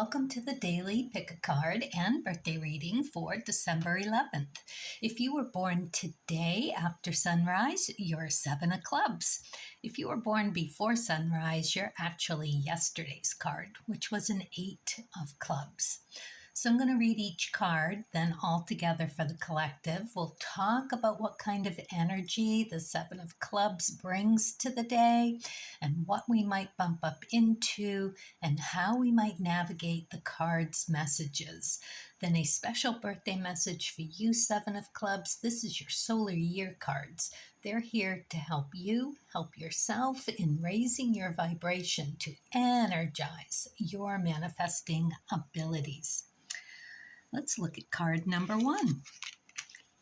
welcome to the daily pick a card and birthday reading for December 11th. If you were born today after sunrise, you're 7 of clubs. If you were born before sunrise, you're actually yesterday's card, which was an 8 of clubs. So I'm going to read each card, then all together for the collective. We'll talk about what kind of energy the 7 of clubs brings to the day and what we might bump up into and how we might navigate the card's messages. Then a special birthday message for you, 7 of clubs. This is your solar year cards. They're here to help you, help yourself in raising your vibration to energize your manifesting abilities. Let's look at card number 1,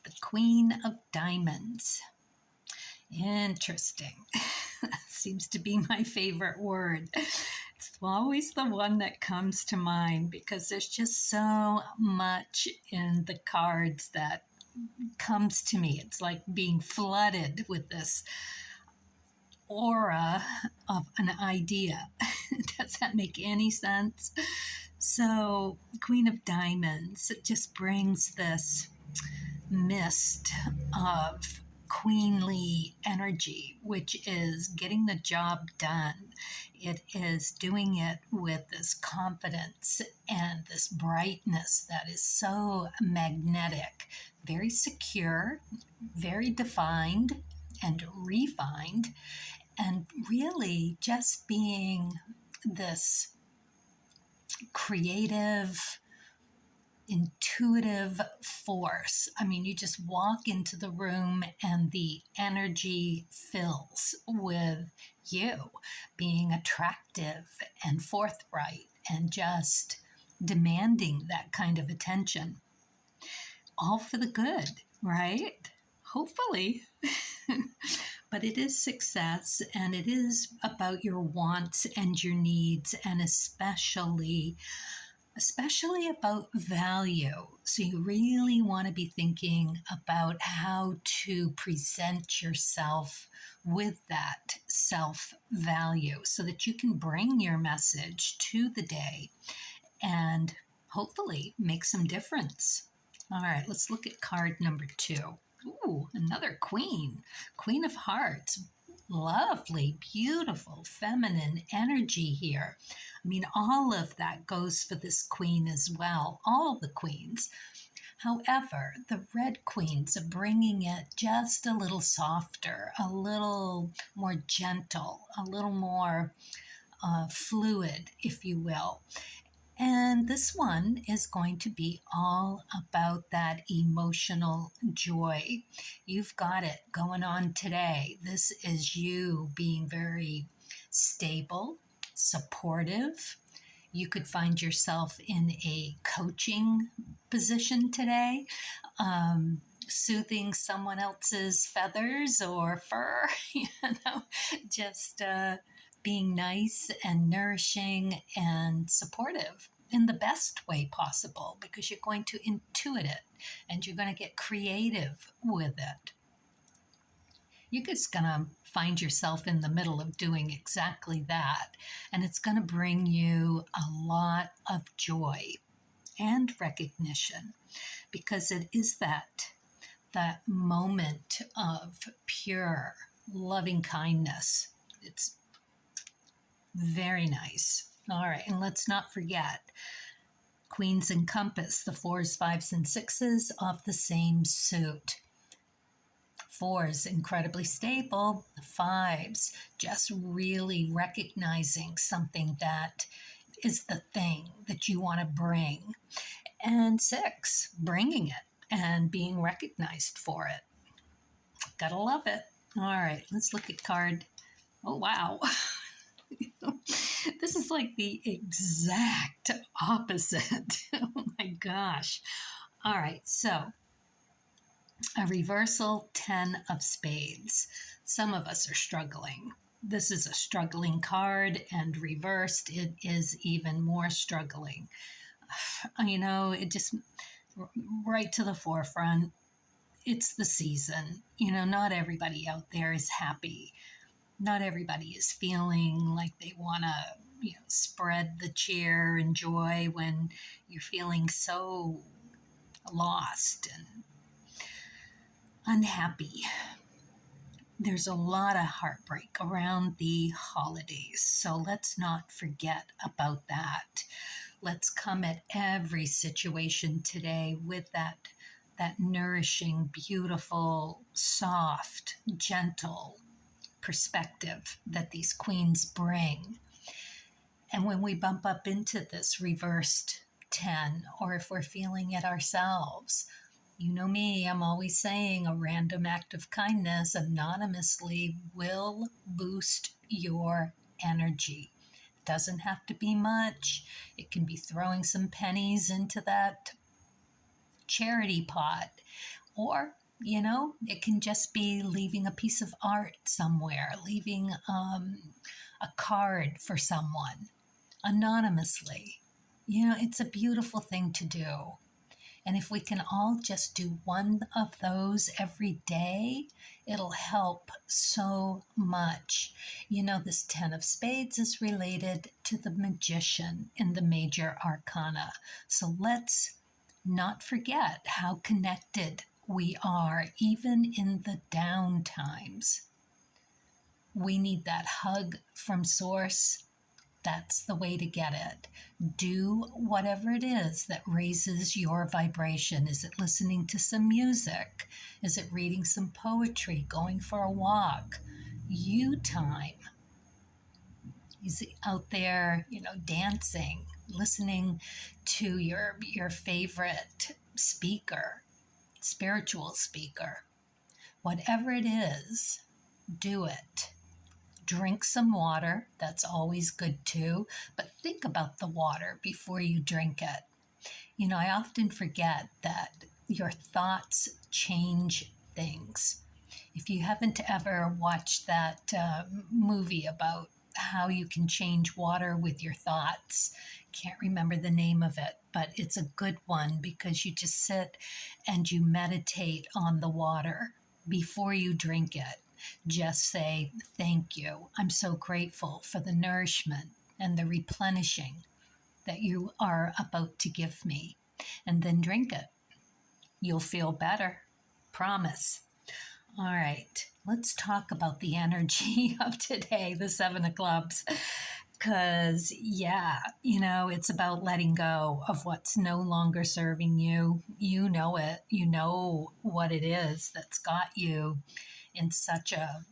the Queen of Diamonds. Interesting. Seems to be my favorite word. It's always the one that comes to mind because there's just so much in the cards that comes to me. It's like being flooded with this aura of an idea. Does that make any sense? So, Queen of Diamonds, it just brings this mist of queenly energy, which is getting the job done. It is doing it with this confidence and this brightness that is so magnetic, very secure, very defined and refined, and really just being this creative, intuitive force. I mean, you just walk into the room and the energy fills with you being attractive and forthright and just demanding that kind of attention. All for the good, right? Hopefully. But it is success, and it is about your wants and your needs, and especially about value. So you really want to be thinking about how to present yourself with that self-value so that you can bring your message to the day and hopefully make some difference. All right, let's look at card number 2. Ooh, another queen. Queen of Hearts. Lovely, beautiful, feminine energy here. I mean, all of that goes for this queen as well, all the queens. However, the red queens are bringing it just a little softer, a little more gentle, a little more fluid, if you will. And this one is going to be all about that emotional joy. You've got it going on today. This is you being very stable, supportive. You could find yourself in a coaching position today, soothing someone else's feathers or fur, just being nice and nourishing and supportive in the best way possible, because you're going to intuit it and you're going to get creative with it. You're just going to find yourself in the middle of doing exactly that, and it's going to bring you a lot of joy and recognition, because it is that moment of pure loving kindness. It's very nice. All right, and let's not forget Queens and Compass, the 4s, 5s, and 6s of the same suit. 4s, incredibly stable. 5s, just really recognizing something that is the thing that you want to bring. And 6, bringing it and being recognized for it. Gotta love it. All right, let's look at card. Oh, wow. This is like the exact opposite. Oh my gosh. All right, so a reversal 10 of spades. Some of us are struggling. This is a struggling card, and reversed, it is even more struggling. It just right to the forefront. It's the season. Not everybody out there is happy. Not everybody is feeling like they want to spread the cheer and joy when you're feeling so lost and unhappy. There's a lot of heartbreak around the holidays, so let's not forget about that. Let's come at every situation today with that nourishing, beautiful, soft, gentle perspective that these queens bring. And when we bump up into this reversed 10, or if we're feeling it ourselves, you know me, I'm always saying a random act of kindness anonymously will boost your energy. Doesn't have to be much. It can be throwing some pennies into that charity pot, or it can just be leaving a piece of art somewhere, leaving a card for someone anonymously. It's a beautiful thing to do. And if we can all just do one of those every day, it'll help so much. This 10 of Spades is related to the Magician in the major arcana. So let's not forget how connected we are, even in the down times. We need that hug from Source. That's the way to get it. Do whatever it is that raises your vibration. Is it listening to some music? Is it reading some poetry, going for a walk? You time. Is it out there, dancing, listening to your favorite speaker, spiritual speaker? Whatever it is, do it. Drink some water. That's always good too. But think about the water before you drink it. I often forget that your thoughts change things. If you haven't ever watched that movie about how you can change water with your thoughts, can't remember the name of it, but it's a good one because you just sit and you meditate on the water before you drink it. Just say, thank you. I'm so grateful for the nourishment and the replenishing that you are about to give me. And then drink it. You'll feel better. Promise. All right, let's talk about the energy of today, the 7 of Clubs. Because, it's about letting go of what's no longer serving you. You know it. You know what it is that's got you in such a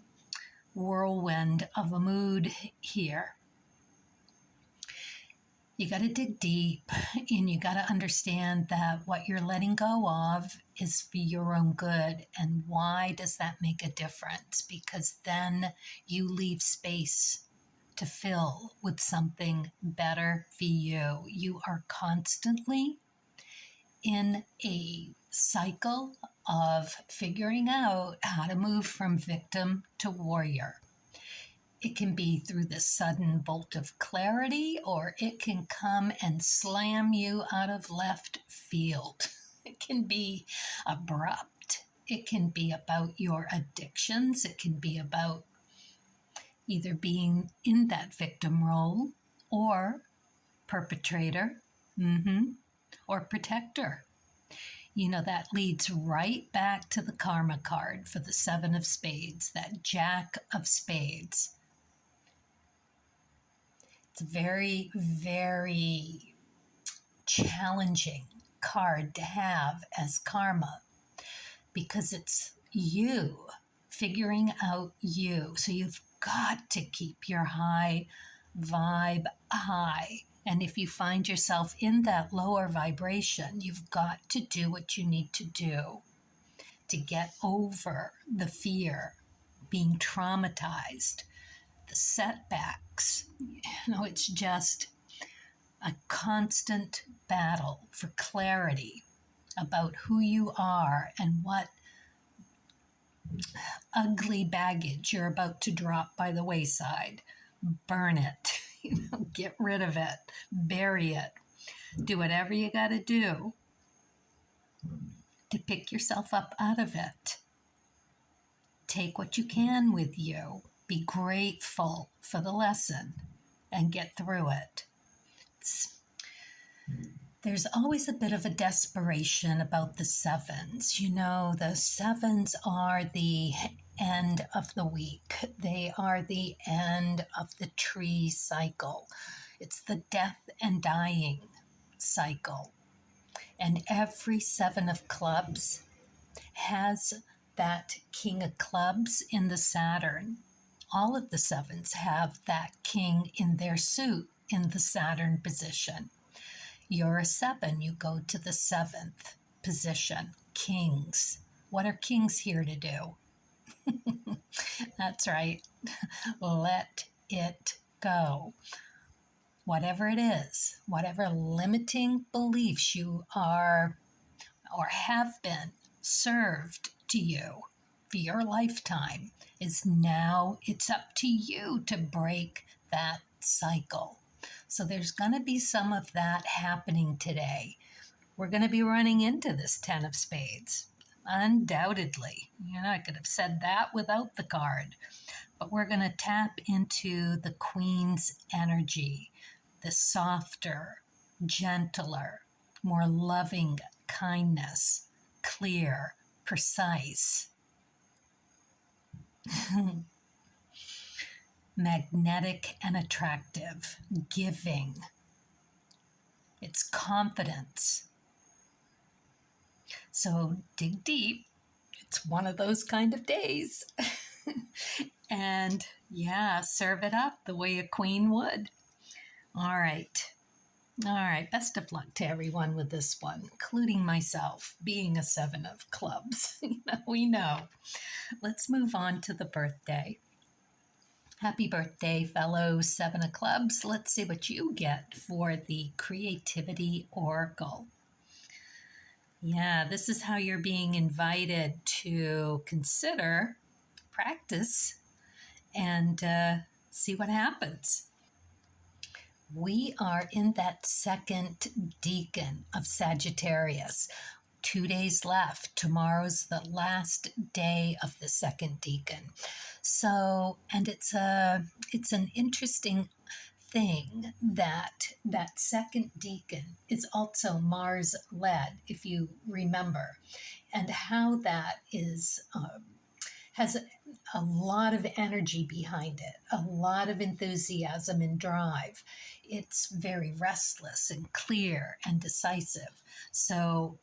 whirlwind of a mood here. You got to dig deep, and you got to understand that what you're letting go of is for your own good. And why does that make a difference? Because then you leave space to fill with something better for you. You are constantly in a cycle of figuring out how to move from victim to warrior. It can be through this sudden bolt of clarity, or it can come and slam you out of left field. It can be abrupt. It can be about your addictions. It can be about either being in that victim role or perpetrator, or protector. That leads right back to the karma card for the 7 of Spades, that Jack of Spades. It's a very, very challenging card to have as karma because it's you figuring out you. So you've got to keep your high vibe high. And if you find yourself in that lower vibration, you've got to do what you need to do to get over the fear, being traumatized, the setbacks. It's just a constant battle for clarity about who you are and what ugly baggage you're about to drop by the wayside. Burn it. Get rid of it. Bury it. Do whatever you got to do to pick yourself up out of it. Take what you can with you. Be grateful for the lesson. and get through it. There's always a bit of a desperation about the sevens. You know, the sevens are the end of the week. They are the end of the tree cycle. It's the death and dying cycle. And every seven of clubs has that king of clubs in the Saturn. All of the sevens have that king in their suit in the Saturn position. You're a seven, you go to the seventh position. Kings. What are kings here to do? That's right. Let it go. Whatever it is, whatever limiting beliefs you are or have been served to you for your lifetime, is now it's up to you to break that cycle. So there's going to be some of that happening today. We're going to be running into this 10 of spades, undoubtedly. You know, I could have said that without the card. But we're going to tap into the Queen's energy, the softer, gentler, more loving kindness, clear, precise, magnetic and attractive, giving. It's confidence. So dig deep. It's one of those kind of days. And yeah, serve it up the way a queen would. All right. Best of luck to everyone with this one, including myself, being a seven of clubs. We know. Let's move on to the birthday. Happy birthday, fellow seven of clubs. Let's see what you get for the Creativity Oracle. Yeah, this is how you're being invited to consider, practice, and see what happens. We are in that second decan of Sagittarius. 2 days left. Tomorrow's the last day of the second decan. So, and it's an interesting thing that second decan is also Mars led, if you remember, and how that is has a lot of energy behind it, a lot of enthusiasm and drive. It's very restless and clear and decisive. So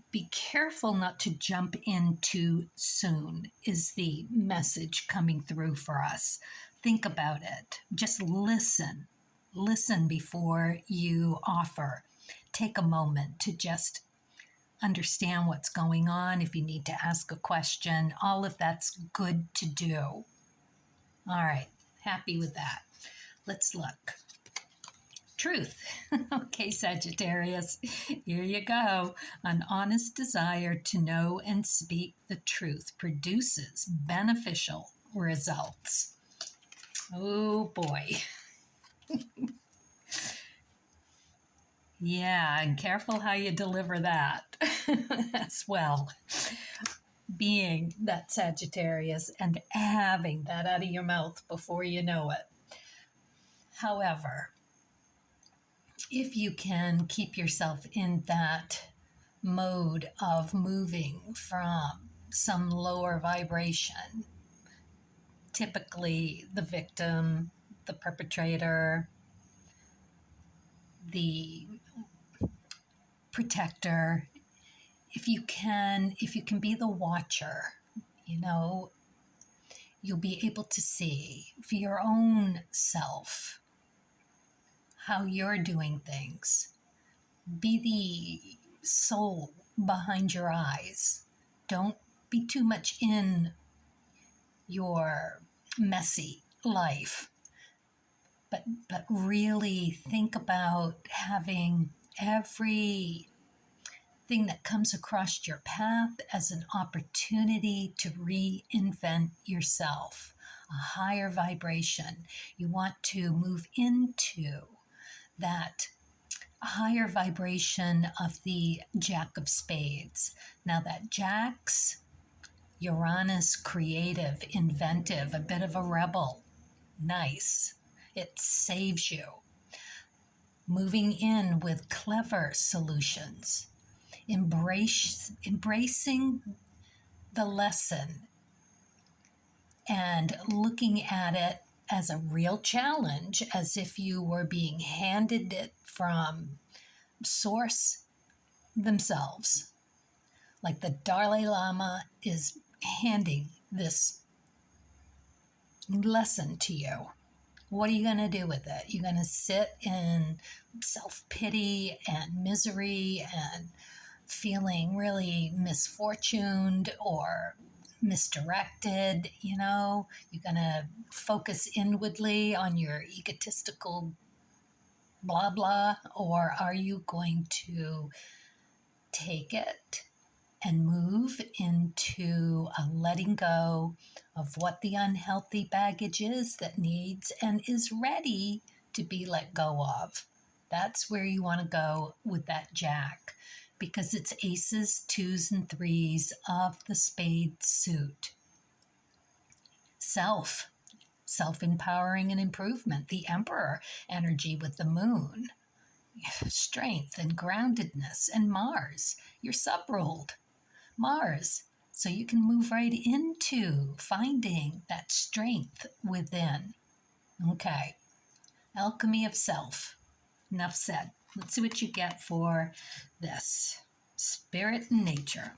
be careful not to jump in too soon is the message coming through for us. Think about it. Just listen. Listen before you offer. Take a moment to just understand what's going on. If you need to ask a question, all of that's good to do. All right, happy with that. Let's look. Truth. Okay, Sagittarius, here you go. An honest desire to know and speak the truth produces beneficial results. Oh boy. Yeah, and careful how you deliver that as well. Being that Sagittarius and having that out of your mouth before you know it. However, if you can keep yourself in that mode of moving from some lower vibration, typically the victim, the perpetrator, the protector, if you can be the watcher, you'll be able to see for your own self how you're doing things. Be the soul behind your eyes. Don't be too much in your messy life, but really think about having everything that comes across your path as an opportunity to reinvent yourself, a higher vibration. You want to move into that higher vibration of the Jack of Spades. Now that Jack's Uranus, creative, inventive, a bit of a rebel. Nice. It saves you. Moving in with clever solutions. Embracing the lesson and looking at it as a real challenge, as if you were being handed it from Source themselves. Like the Dalai Lama is handing this lesson to you. What are you going to do with it? You're going to sit in self-pity and misery and feeling really misfortuned or misdirected, you know? You're going to focus inwardly on your egotistical blah blah, or are you going to take it and move into a letting go of what the unhealthy baggage is that needs and is ready to be let go of? That's where you want to go with that Jack, because it's aces, twos, and threes of the spade suit. Self-empowering and improvement, the Emperor energy with the moon, strength and groundedness, and Mars, your sub-ruled Mars. So you can move right into finding that strength within. Okay. Alchemy of self. Enough said. Let's see what you get for this. Spirit and nature.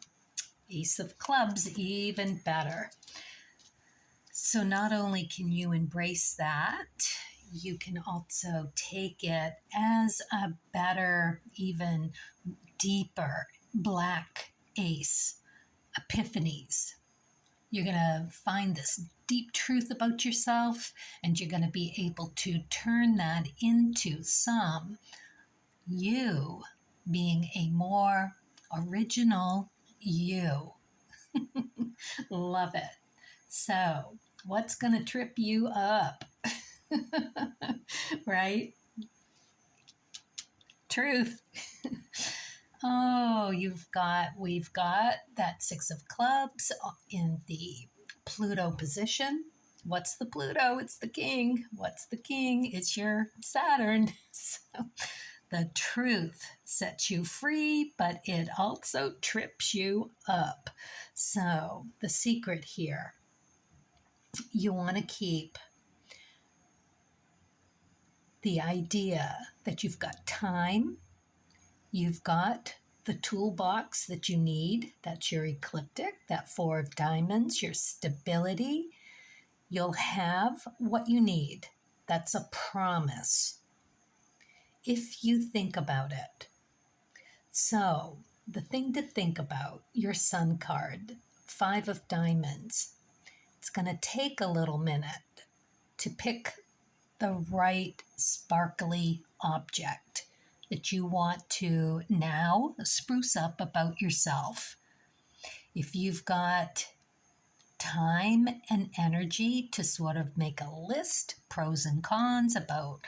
Ace of clubs, even better. So not only can you embrace that, you can also take it as a better, even deeper black ace, epiphanies. You're going to find this deep truth about yourself, and you're going to be able to turn that into some you being a more original you. Love it. So, what's going to trip you up? Right? Truth. Oh, we've got that Six of Clubs in the Pluto position. What's the Pluto? It's the king. What's the king? It's your Saturn. So the truth sets you free, but it also trips you up. So the secret here, you want to keep the idea that you've got time, you've got the toolbox that you need. That's your ecliptic, that Four of Diamonds, your stability. You'll have what you need. That's a promise, if you think about it. So, the thing to think about, your Sun card, Five of Diamonds. It's going to take a little minute to pick the right sparkly object that you want to now spruce up about yourself. If you've got time and energy to sort of make a list, pros and cons about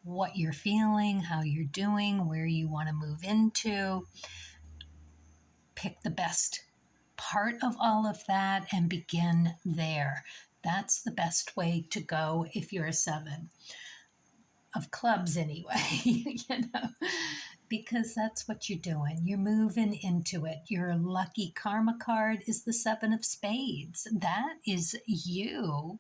what you're feeling, how you're doing, where you want to move into, pick the best part of all of that and begin there. That's the best way to go if you're a Seven of Clubs anyway, you know, because that's what you're doing. You're moving into it. Your lucky karma card is the Seven of Spades. That is you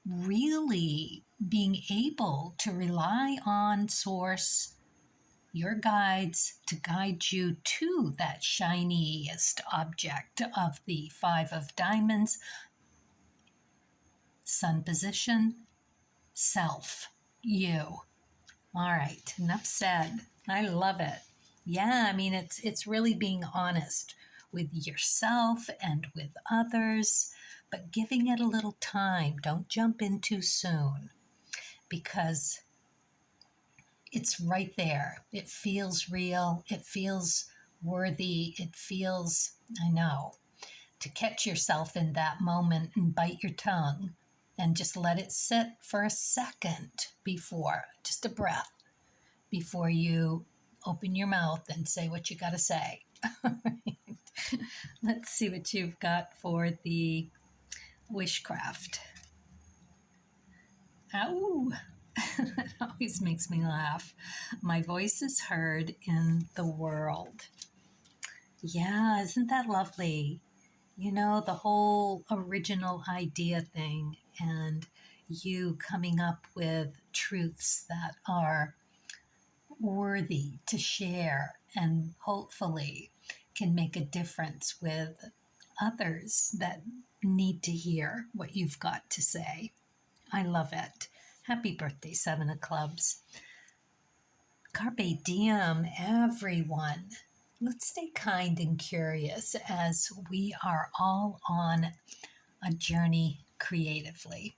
really being able to rely on Source, your guides, to guide you to that shiniest object of the Five of Diamonds, Sun position, self, you. All right, enough said. I love it. Yeah, I mean, it's really being honest with yourself and with others, but giving it a little time. Don't jump in too soon, because it's right there. It feels real. It feels worthy. It feels, I know, to catch yourself in that moment and bite your tongue and just let it sit for a second before, just a breath, before you open your mouth and say what you got to say. All right. Let's see what you've got for the Wishcraft. Ow! It always makes me laugh. My voice is heard in the world. Yeah, isn't that lovely? You know, the whole original idea thing and you coming up with truths that are worthy to share and hopefully can make a difference with others that need to hear what you've got to say. I love it. Happy birthday, Seven of Clubs. Carpe diem, everyone. Let's stay kind and curious as we are all on a journey creatively.